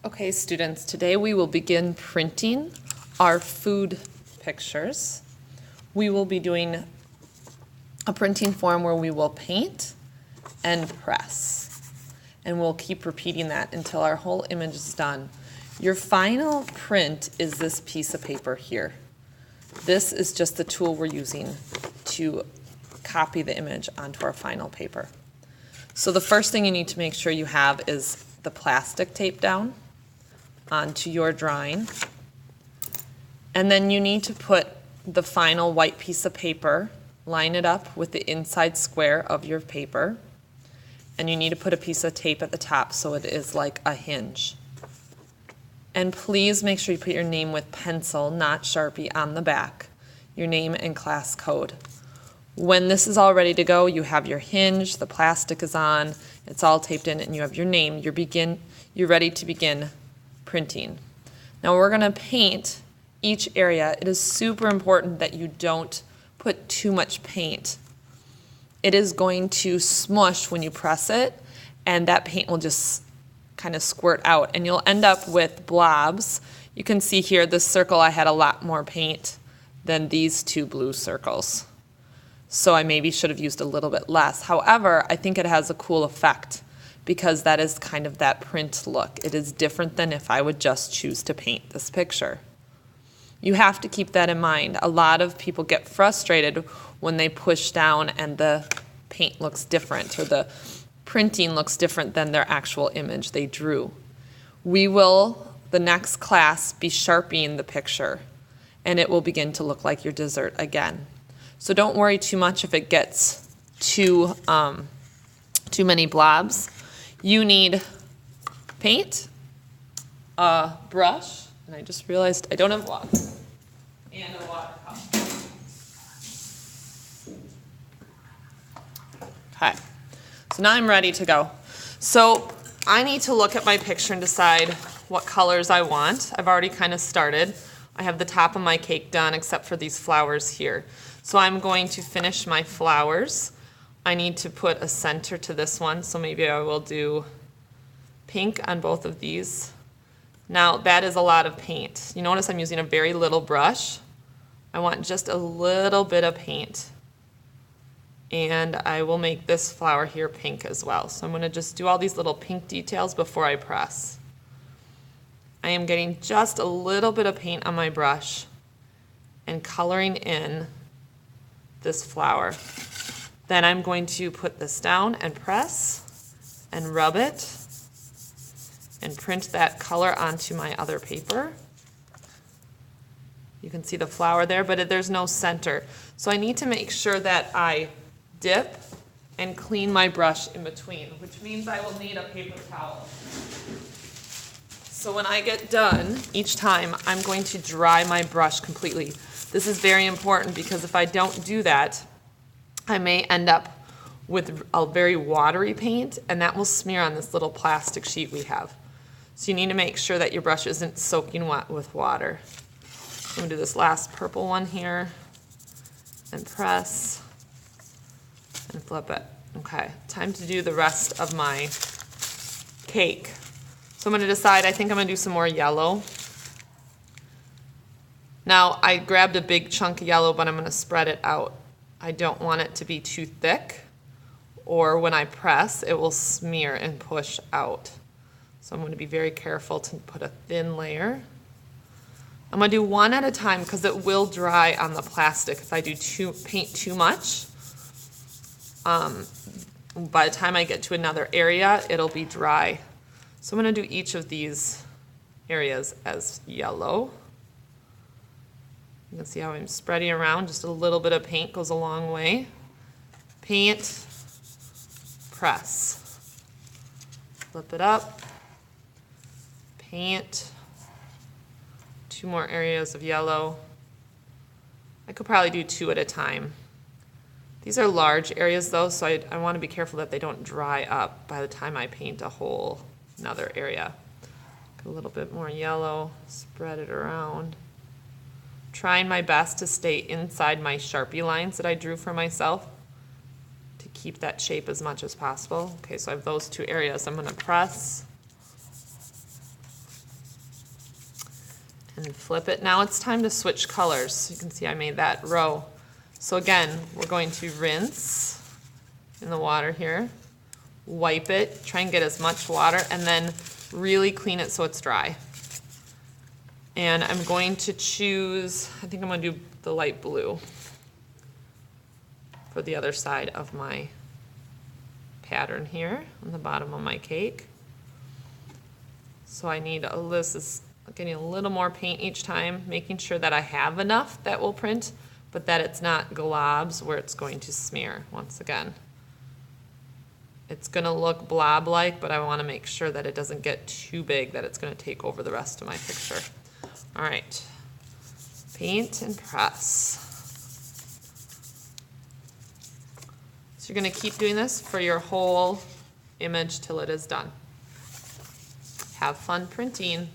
Okay, students, today we will begin printing our food pictures. We will be doing a printing form where we will paint and press. And we'll keep repeating that until our whole image is done. Your final print is this piece of paper here. This is just the tool we're using to copy the image onto our final paper. So the first thing you need to make sure you have is the plastic tape down onto your drawing. And then you need to put the final white piece of paper, line it up with the inside square of your paper, and you need to put a piece of tape at the top so it is like a hinge. And please make sure you put your name with pencil, not Sharpie, on the back, your name and class code. When this is all ready to go, you have your hinge, the plastic is on, it's all taped in, and you have your name. You're ready to begin printing. Now we're going to paint each area. It is super important that you don't put too much paint. It is going to smush when you press it, and that paint will just kind of squirt out, and you'll end up with blobs. You can see here, this circle, I had a lot more paint than these two blue circles. So I maybe should have used a little bit less. However, I think it has a cool effect because that is kind of that print look. It is different than if I would just choose to paint this picture. You have to keep that in mind. A lot of people get frustrated when they push down and the paint looks different or the printing looks different than their actual image they drew. We will, the next class, be sharpening the picture, and it will begin to look like your dessert again. So don't worry too much if it gets too many blobs. You need paint, a brush, and I just realized I don't have water, and a water cup. Okay, so now I'm ready to go. So I need to look at my picture and decide what colors I want. I've already kind of started. I have the top of my cake done except for these flowers here. So I'm going to finish my flowers. I need to put a center to this one, so maybe I will do pink on both of these. Now that is a lot of paint. You notice I'm using a very little brush. I want just a little bit of paint. And I will make this flower here pink as well. So I'm going to just do all these little pink details before I press. I am getting just a little bit of paint on my brush and coloring in this flower. Then I'm going to put this down and press and rub it and print that color onto my other paper. You can see the flower there, but there's no center. So I need to make sure that I dip and clean my brush in between, which means I will need a paper towel. So when I get done, each time I'm going to dry my brush completely. This is very important because if I don't do that, I may end up with a very watery paint, and that will smear on this little plastic sheet we have. So you need to make sure that your brush isn't soaking wet with water. I'm going to do this last purple one here and press and flip it. Okay, time to do the rest of my cake. So I'm going to decide, I think I'm going to do some more yellow. Now I grabbed a big chunk of yellow, but I'm going to spread it out. I don't want it to be too thick, or when I press, it will smear and push out. So I'm going to be very careful to put a thin layer. I'm going to do one at a time because it will dry on the plastic if I do paint too much. By the time I get to another area, it'll be dry. So I'm going to do each of these areas as yellow. You can see how I'm spreading around. Just a little bit of paint goes a long way. Paint, press. Flip it up. Paint. Two more areas of yellow. I could probably do two at a time. These are large areas though, so I want to be careful that they don't dry up by the time I paint a whole another area. A little bit more yellow, spread it around. Trying my best to stay inside my Sharpie lines that I drew for myself to keep that shape as much as possible. Okay, so I have those two areas. I'm going to press and flip it. Now it's time to switch colors. You can see I made that row. So again, we're going to rinse in the water here, wipe it, try and get as much water, and then really clean it so it's dry. And I'm going to choose, I think I'm going to do the light blue for the other side of my pattern here on the bottom of my cake. So I need this is getting a little more paint each time, making sure that I have enough that will print, but that it's not globs where it's going to smear once again. It's going to look blob-like, but I want to make sure that it doesn't get too big that it's going to take over the rest of my picture. All right, paint and press. So you're going to keep doing this for your whole image till it is done. Have fun printing.